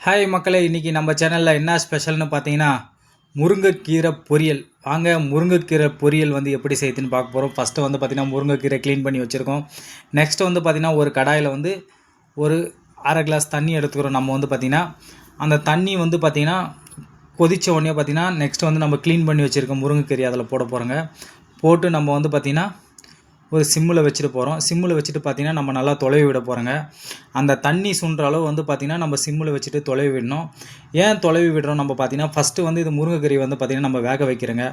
Hi மக்களே, இன்றைக்கி நம்ம சேனலில் என்ன ஸ்பெஷல்னு பார்த்தீங்கன்னா முருங்கைக்கீரை பொரியல். வாங்க முருங்கைக்கீரை பொரியல் வந்து எப்படி செய்யுதுன்னு பார்க்க போகிறோம். ஃபஸ்ட்டு வந்து பார்த்திங்கன்னா முருங்கைக்கீரை க்ளீன் பண்ணி வச்சுருக்கோம். நெக்ஸ்ட்டு வந்து பார்த்திங்கன்னா ஒரு கடாயில் வந்து ஒரு அரை கிளாஸ் தண்ணி எடுத்துக்கிறோம். நம்ம வந்து பார்த்திங்கன்னா அந்த தண்ணி வந்து பார்த்திங்கன்னா கொதித்த உடனே பார்த்திங்கன்னா நெக்ஸ்ட்டு வந்து நம்ம க்ளீன் பண்ணி வச்சுருக்கோம் முருங்கைக்கீரை அதில் போட போகிறோங்க. போட்டு நம்ம வந்து பார்த்திங்கன்னா ஒரு சிம்மில் வச்சுட்டு போகிறோம். சிம்மில் வச்சுட்டு பார்த்திங்கன்னா நம்ம நல்லா தொலைவி விட போகிறோங்க. அந்த தண்ணி சுண்டுற அளவு வந்து பார்த்திங்கன்னா நம்ம சிம்மில் வச்சுட்டு தொலைவி விடணும். ஏன் தொலைவி விடுறோம் நம்ம பார்த்திங்கன்னா ஃபஸ்ட்டு வந்து இது முருங்கைக்கீரை வந்து பார்த்திங்கன்னா நம்ம வேக வைக்கிறோங்க.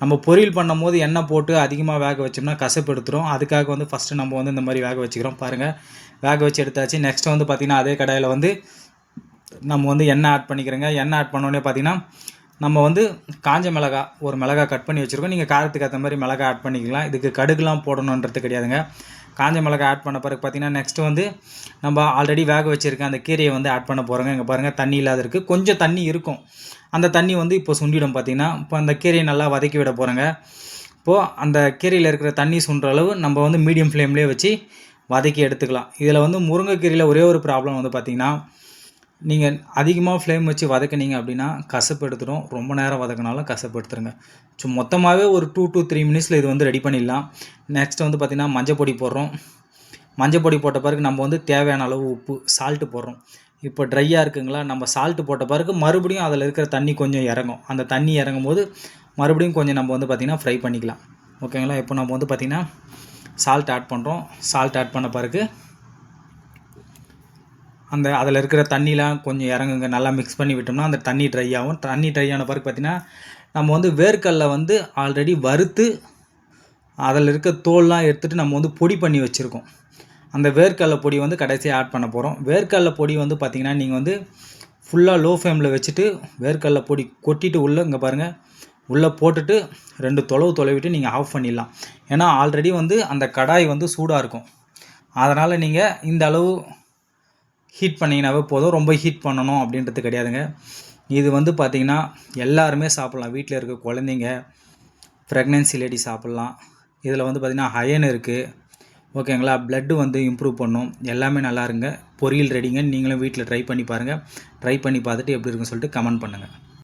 நம்ம பொரியல் பண்ணும் போது எண்ணெய் போட்டு அதிகமாக வேக வச்சோம்னா கசப்பு எடுத்துரும். அதுக்காக வந்து ஃபஸ்ட்டு நம்ம வந்து இந்த மாதிரி வேக வச்சுக்கிறோம். பாருங்கள், வேக வச்சு எடுத்தாச்சு. நெக்ஸ்ட்டு வந்து பார்த்திங்கன்னா அதே கடாயில் வந்து நம்ம வந்து எண்ணெய் ஆட் பண்ணிக்கிறோங்க. எண்ணெய் ஆட் பண்ணோடனே பார்த்திங்கன்னா நம்ம வந்து காஞ்ச மிளகா ஒரு மிளகா கட் பண்ணி வச்சுருக்கோம். நீங்கள் காரத்துக்கு ஏற்ற மாதிரி மிளகா ஆட் பண்ணிக்கலாம். இதுக்கு கடுகுலாம் போடணுன்றது கிடையாதுங்க. காஞ்ச மிளகா ஆட் பண்ண பிறகு பார்த்திங்கன்னா நெக்ஸ்ட்டு வந்து நம்ம ஆல்ரெடி வேக வச்சுருக்க அந்த கீரையை வந்து ஆட் பண்ண போகிறோங்க. இங்கே பாருங்கள், தண்ணி இல்லாத இருக்குது. கொஞ்சம் தண்ணி இருக்கும். அந்த தண்ணி வந்து இப்போ சுண்டிடும். பார்த்திங்கன்னா இப்போ அந்த கீரையை நல்லா வதக்கி விட போகிறோங்க. இப்போது அந்த கீரையில் இருக்கிற தண்ணி சுண்டுற அளவு நம்ம வந்து மீடியம் ஃப்ளேம்லேயே வச்சு வதக்கி எடுத்துக்கலாம். இதில் வந்து முருங்கைக்கீரையில் ஒரே ஒரு ப்ராப்ளம் வந்து பார்த்திங்கன்னா நீங்கள் அதிகமாக ஃப்ளேம் வச்சு வதக்குனீங்க அப்படின்னா கசப்பு எடுத்துடும். ரொம்ப நேரம் வதக்கினாலும் கசப்பு எடுத்துருங்க. மொத்தமாகவே ஒரு 2 to 3 மினிட்ஸில் இது வந்து ரெடி பண்ணிடலாம். நெக்ஸ்ட் வந்து பார்த்திங்கன்னா மஞ்சள் பொடி போடுறோம். மஞ்சள் பொடி போட்ட பிறகு நம்ம வந்து தேவையான அளவு உப்பு சால்ட்டு போடுறோம். இப்போ ட்ரையாக இருக்குங்களா, நம்ம சால்ட்டு போட்ட பிறகு மறுபடியும் அதில் இருக்கிற தண்ணி கொஞ்சம் இறங்கும். அந்த தண்ணி இறங்கும் போது மறுபடியும் கொஞ்சம் நம்ம வந்து பார்த்திங்கன்னா ஃப்ரை பண்ணிக்கலாம். ஓகேங்களா. இப்போ நம்ம வந்து பார்த்திங்கன்னா சால்ட் ஆட் பண்ணுறோம். சால்ட் ஆட் பண்ண பிறகு அதில் இருக்கிற தண்ணிலாம் கொஞ்சம் இறங்குங்க. நல்லா மிக்ஸ் பண்ணி விட்டோம்னா அந்த தண்ணி ட்ரை ஆகும். தண்ணி ட்ரை ஆன பிறகு பார்த்திங்கன்னா நம்ம வந்து வேர்க்கடலை வந்து ஆல்ரெடி வறுத்து அதில் இருக்க தோல்லாம் எடுத்துகிட்டு நம்ம வந்து பொடி பண்ணி வச்சுருக்கோம். அந்த வேர்க்கடலை பொடி வந்து கடைசியாக ஆட் பண்ண போகிறோம். வேர்க்கடலை பொடி வந்து பார்த்திங்கன்னா நீங்கள் வந்து ஃபுல்லாக லோ ஃப்ளேமில் வச்சுட்டு வேர்க்கடலை பொடி கொட்டிட்டு உள்ளே இங்கே பாருங்கள் உள்ளே போட்டுட்டு 2 தொலைவிட்டு நீங்கள் ஆஃப் பண்ணிடலாம். ஏன்னா ஆல்ரெடி வந்து அந்த கடாய் வந்து சூடாக இருக்கும். அதனால் நீங்கள் இந்த அளவு ஹீட் பண்ணிங்கனாவே போதும். ரொம்ப ஹீட் பண்ணணும் அப்படின்றது கிடையாதுங்க. இது வந்து பார்த்திங்கன்னா எல்லாருமே சாப்பிட்லாம். வீட்டில் இருக்க குழந்தைங்க, ப்ரெக்னென்சி லேடி சாப்பிட்லாம். இதில் வந்து பார்த்திங்கன்னா அயன் இருக்குது. ஓகேங்களா. ப்ளட்டு வந்து இம்ப்ரூவ் பண்ணும். எல்லாமே நல்லா இருங்க. பொரியல் ரெடிங்க. நீங்களும் வீட்டில் ட்ரை பண்ணி பாருங்கள். ட்ரை பண்ணி பார்த்துட்டு எப்படி இருக்குன்னு சொல்லிட்டு கமெண்ட் பண்ணுங்கள்.